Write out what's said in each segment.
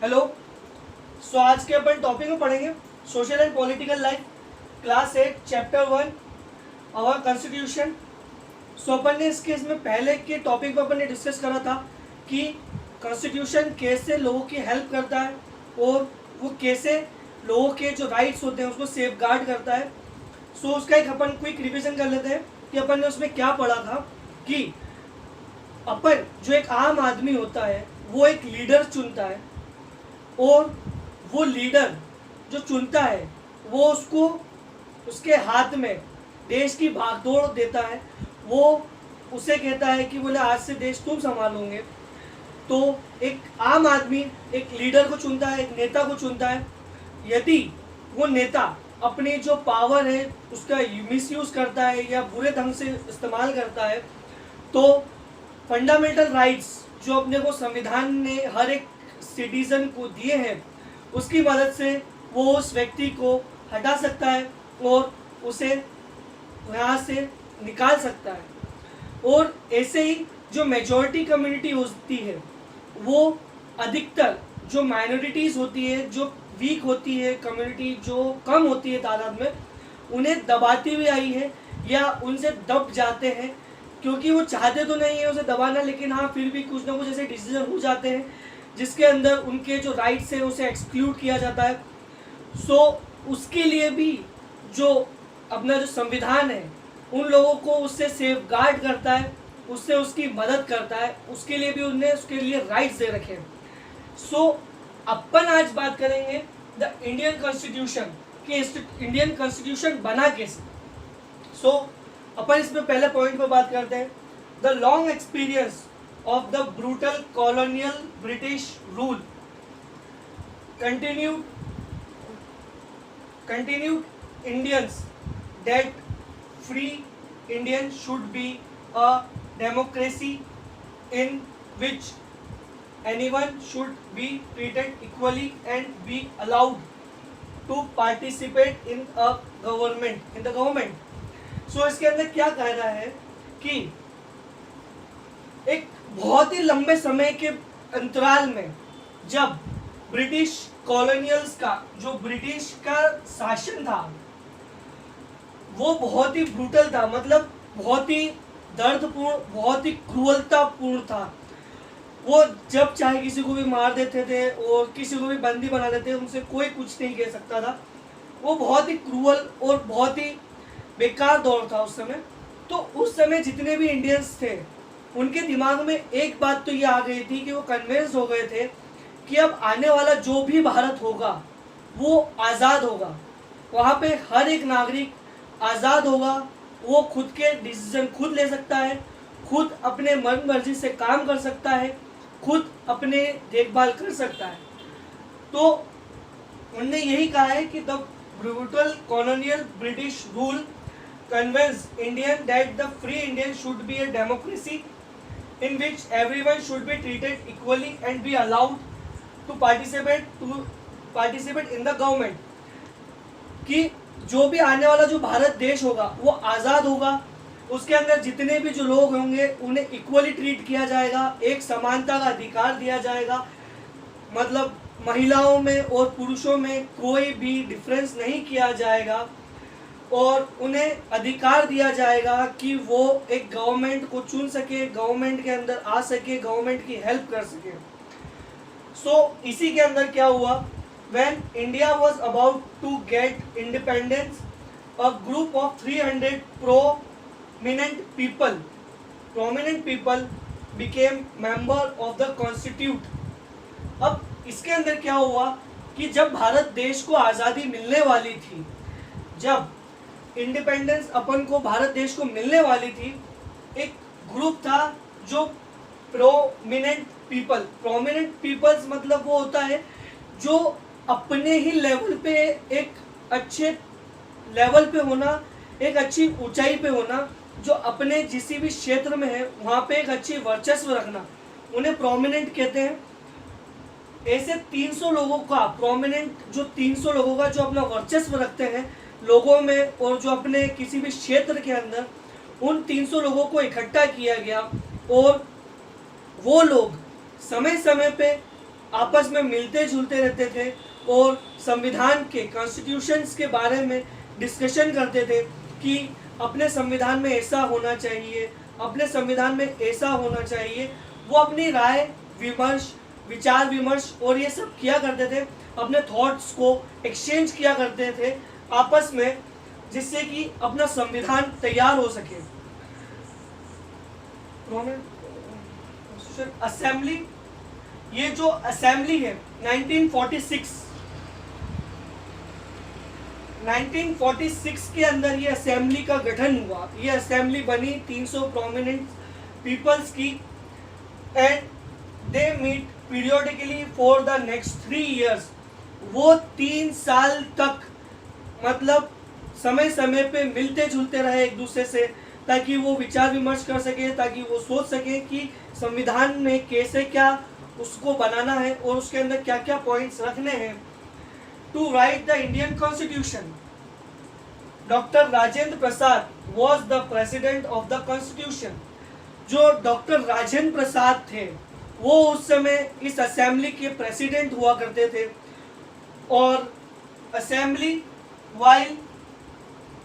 Hello. सो आज के अपन topic में पढ़ेंगे social and political life, class 8 chapter 1 our constitution. So अपन ने इसमें पहले के टॉपिक पर अपन ने डिस्कस करा था कि कॉन्स्टिट्यूशन कैसे लोगों की हेल्प करता है और वो कैसे लोगों के जो राइट्स होते हैं उसको सेफ गार्ड करता है। सो उसका एक अपन क्विक रिविजन कर लेते हैं कि अपन ने उसमें क्या पढ़ा था कि अपन जो एक आम आदमी होता है वो एक लीडर चुनता है और वो लीडर जो चुनता है वो उसको उसके हाथ में देश की भागदौड़ देता है। वो उसे कहता है कि बोले आज से देश तुम संभालोगे। तो एक आम आदमी एक लीडर को चुनता है, एक नेता को चुनता है। यदि वो नेता अपनी जो पावर है उसका मिसयूज करता है या बुरे ढंग से इस्तेमाल करता है तो फंडामेंटल राइट्स जो अपने को संविधान ने हर एक सिटीजन को दिए हैं उसकी मदद से वो उस व्यक्ति को हटा सकता है और उसे यहाँ से निकाल सकता है। और ऐसे ही जो मेजॉरिटी कम्युनिटी होती है वो अधिकतर जो माइनॉरिटीज़ होती है, जो वीक होती है कम्युनिटी, जो कम होती है तादाद में, उन्हें दबाती हुई आई है या उनसे दब जाते हैं क्योंकि वो चाहते तो नहीं है उसे दबाना, लेकिन हाँ फिर भी कुछ ना कुछ ऐसे डिसीजन हो जाते हैं जिसके अंदर उनके जो राइट्स है उसे एक्सक्लूड किया जाता है। सो उसके लिए भी जो अपना जो संविधान है उन लोगों को उससे सेफ गार्ड करता है, उससे उसकी मदद करता है, उसके लिए भी उन्हें उसके लिए राइट्स दे रखे हैं। सो अपन आज बात करेंगे द इंडियन कॉन्स्टिट्यूशन कि इंडियन कॉन्स्टिट्यूशन बना कैसे। सो अपन इसमें पहले पॉइंट पर बात करते हैं the long experience of the brutal colonial British rule continued Indians that free Indians should be a democracy in which anyone should be treated equally and be allowed to participate in a government so इसके अंदर क्या कह रहा है कि एक बहुत ही लंबे समय के अंतराल में जब ब्रिटिश कॉलोनियल्स का जो ब्रिटिश का शासन था वो बहुत ही ब्रूटल था, मतलब बहुत ही दर्दपूर्ण, बहुत ही क्रूरतापूर्ण था। वो जब चाहे किसी को भी मार देते थे और किसी को भी बंदी बना देते थे, उनसे कोई कुछ नहीं कह सकता था। वो बहुत ही क्रूअल और बहुत ही बेकार दौर था उस समय। तो उस समय जितने भी इंडियंस थे उनके दिमाग में एक बात तो ये आ गई थी कि वो कन्विंस हो गए थे कि अब आने वाला जो भी भारत होगा वो आज़ाद होगा, वहाँ पे हर एक नागरिक आज़ाद होगा, वो खुद के डिसीजन खुद ले सकता है, खुद अपने मन मर्जी से काम कर सकता है, खुद अपने देखभाल कर सकता है। तो उन्होंने यही कहा है कि the brutal colonial British rule convince Indian that the free Indian should be a democracy in which everyone should be treated equally and be allowed to participate in the government। कि जो भी आने वाला जो भारत देश होगा वो आज़ाद होगा, उसके अंदर जितने भी जो लोग होंगे उन्हें इक्वली ट्रीट किया जाएगा, एक समानता का अधिकार दिया जाएगा, मतलब महिलाओं में और पुरुषों में कोई भी डिफरेंस नहीं किया जाएगा और उन्हें अधिकार दिया जाएगा कि वो एक गवर्नमेंट को चुन सके, गवर्नमेंट के अंदर आ सके, गवर्नमेंट की हेल्प कर सके। सो इसी के अंदर क्या हुआ, when India was about to get independence a group of 300 prominent people became member of the constitute. अब इसके अंदर क्या हुआ कि जब भारत देश को आज़ादी मिलने वाली थी, जब इंडिपेंडेंस अपन को भारत देश को मिलने वाली थी, एक ग्रुप था जो प्रोमिनेंट पीपल्स मतलब वो होता है जो अपने ही लेवल पे एक अच्छे लेवल पे होना, एक अच्छी ऊंचाई पे होना, जो अपने जिस भी क्षेत्र में है वहाँ पे एक अच्छी वर्चस्व रखना, उन्हें प्रोमिनेंट कहते हैं। ऐसे 300 लोगों का प्रोमिनेंट, जो 300 लोगों का जो अपना वर्चस्व रखते हैं लोगों में और जो अपने किसी भी क्षेत्र के अंदर, उन 300 लोगों को इकट्ठा किया गया और वो लोग समय समय पे आपस में मिलते जुलते रहते थे और संविधान के कॉन्स्टिट्यूशंस के बारे में डिस्कशन करते थे कि अपने संविधान में ऐसा होना चाहिए, अपने संविधान में ऐसा होना चाहिए। वो अपनी राय विमर्श, विचार विमर्श और ये सब किया करते थे, अपने थॉट्स को एक्सचेंज किया करते थे आपस में, जिससे कि अपना संविधान तैयार हो सके। असेंबली, ये जो असेंबली है 1946 के अंदर ये असेंबली का गठन हुआ। ये असेंबली बनी 300 प्रोमिनेंट पीपल्स की, and they meet periodically for the next 3 years। वो 3 साल तक मतलब समय समय पे मिलते जुलते रहे एक दूसरे से, ताकि वो विचार विमर्श कर सके, ताकि वो सोच सके कि संविधान में कैसे क्या उसको बनाना है और उसके अंदर क्या क्या पॉइंट्स रखने हैं। To write the Indian constitution, doctor Rajendra Prasad was the president of the constitution. जो डॉक्टर राजेंद्र प्रसाद थे वो उस समय इस असेंबली के प्रेसिडेंट हुआ करते थे। और assembly while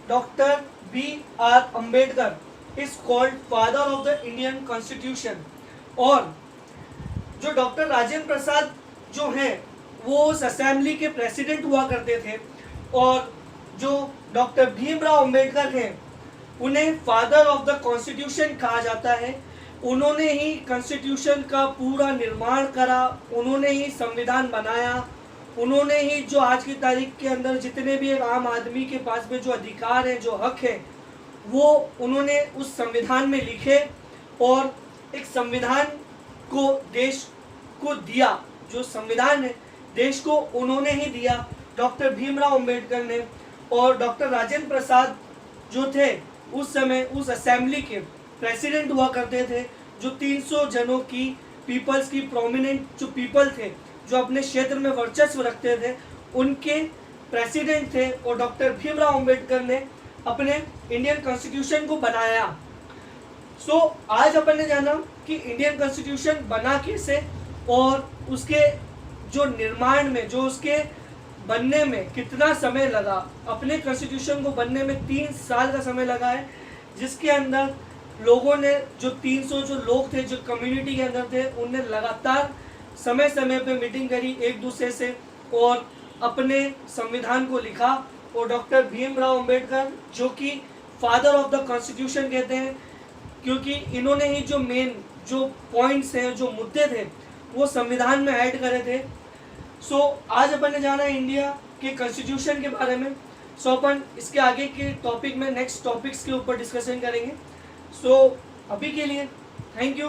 doctor B.R. Ambedkar is called father of the Indian constitution. और जो डॉक्टर राजेंद्र प्रसाद जो हैं वो उस असेंबली के प्रेसिडेंट हुआ करते थे, और जो डॉक्टर भीमराव अम्बेडकर हैं उन्हें फादर ऑफ द कॉन्स्टिट्यूशन कहा जाता है। उन्होंने ही कॉन्स्टिट्यूशन का पूरा निर्माण करा, उन्होंने ही संविधान बनाया, उन्होंने ही जो आज की तारीख के अंदर जितने भी एक आम आदमी के पास में जो अधिकार है, जो हक है, वो उन्होंने उस संविधान में लिखे और एक संविधान को देश को दिया। जो संविधान है देश को उन्होंने ही दिया, डॉक्टर भीमराव अम्बेडकर ने। और डॉक्टर राजेंद्र प्रसाद जो थे उस समय उस असेंबली के प्रेसिडेंट हुआ करते थे, जो 300 जनों की पीपल्स की प्रोमिनेंट जो पीपल थे, जो अपने क्षेत्र में वर्चस्व रखते थे, उनके प्रेसिडेंट थे। और डॉक्टर भीमराव अम्बेडकर ने अपने इंडियन कॉन्स्टिट्यूशन को बनाया। आज अपन ने जाना कि इंडियन कॉन्स्टिट्यूशन बना कैसे और उसके जो निर्माण में, जो उसके बनने में कितना समय लगा। अपने कॉन्स्टिट्यूशन को बनने में 3 साल का समय लगा है, जिसके अंदर लोगों ने जो 300 जो लोग थे, जो कम्युनिटी के अंदर थे, उनने लगातार समय समय पे मीटिंग करी एक दूसरे से और अपने संविधान को लिखा। और डॉक्टर भीमराव अम्बेडकर जो कि फादर ऑफ द कॉन्स्टिट्यूशन कहते हैं, क्योंकि इन्होंने ही जो मेन जो पॉइंट्स हैं, जो मुद्दे थे, वो संविधान में ऐड करे थे। आज अपन ने जाना इंडिया के कॉन्स्टिट्यूशन के बारे में। अपन इसके आगे के टॉपिक में नेक्स्ट टॉपिक्स के ऊपर डिस्कशन करेंगे। अभी के लिए थैंक यू।